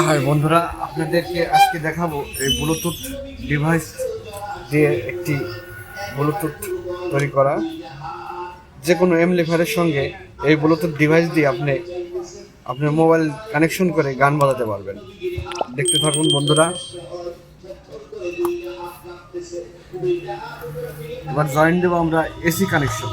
High বন্ধুরা, আপনাদেরকে আজকে দেখাবো এই ব্লুটুথ ডিভাইস দিয়ে একটি ব্লুটুথ তৈরি করা। যে কোনো এমপ্লিফায়ারের সঙ্গে এই ব্লুটুথ ডিভাইস দিয়ে আপনি আপনার মোবাইল কানেকশন করে গান বাজাতে পারবেন। দেখতে থাকুন বন্ধুরা। এবার জয়েন দেবো আমরা এসি কানেকশন।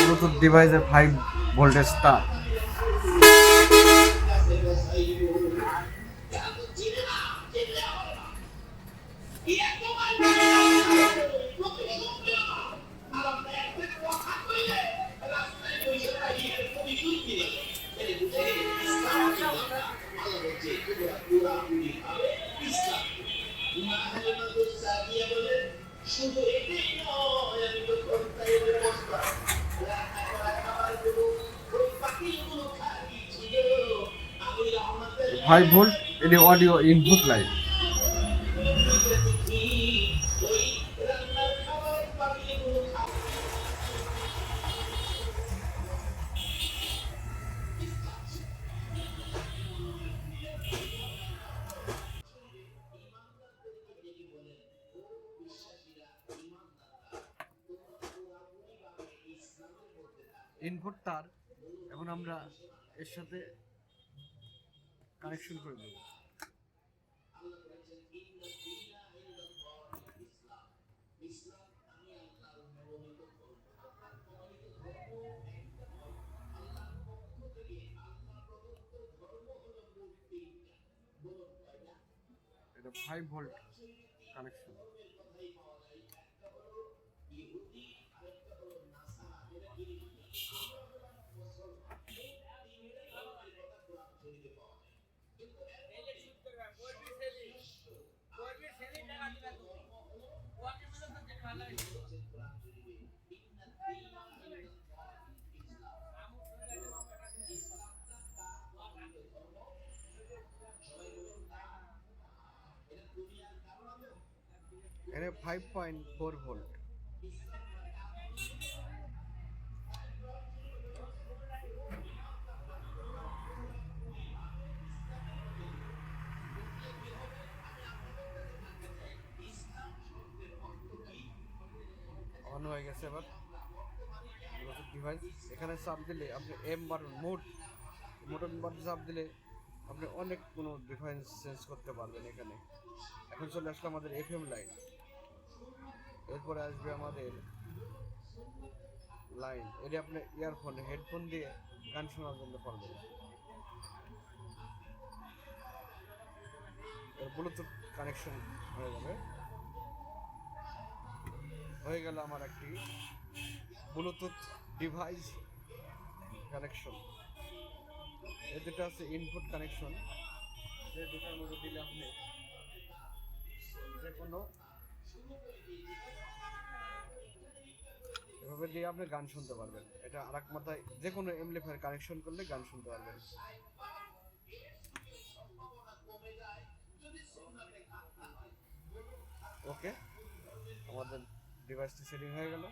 ব্লুটুথ ডিভাইসের 5 ভোল্টেজ তার। শুধু এটাই নয়, আমি তো কোথায় বসতাম 5 ভোল্ট এটি অডিও ইনপুট লাইন। ইনপুট তার এখন আমরা এর সাথে কানেকশন করে দেব। এটা 5 ভোল্ট কানেকশন। এটা 5.4 ভোল্ট। অন হয়ে গেছে। এবার ডিভাইস এখানে চাপ দিলে আপনি এম বাটন মোটর বাটন চাপ দিলে আপনি অনেক কোনো ডিভাইস চেঞ্জ করতে পারবেন এখানে। এখন চলে আসলে আমাদের এফএম লাইন, এরপরে আসবে আমাদের লাইন। এটি আপনি ইয়ারফোন হেডফোন দিয়ে গান শোনার জন্য পারবেন। ব্লুটুথ কানেকশন হয়ে গেল আমার একটি ব্লুটুথ ডিভাইস কানেকশন। এই দুটো আছে ইনপুট কানেকশন, যে দুটার মধ্যে দিলে আপনি যে কোনো এভাবে দিয়ে আপনি গান শুনতে পারবেন। এটা আরেক মাথায় যে কোনো এমপ্লিফায়ার কানেকশন করলে গান শুনতে পারবেন। ওকে, আমাদের ডিভাইসটি সেটিং হয়ে গেল।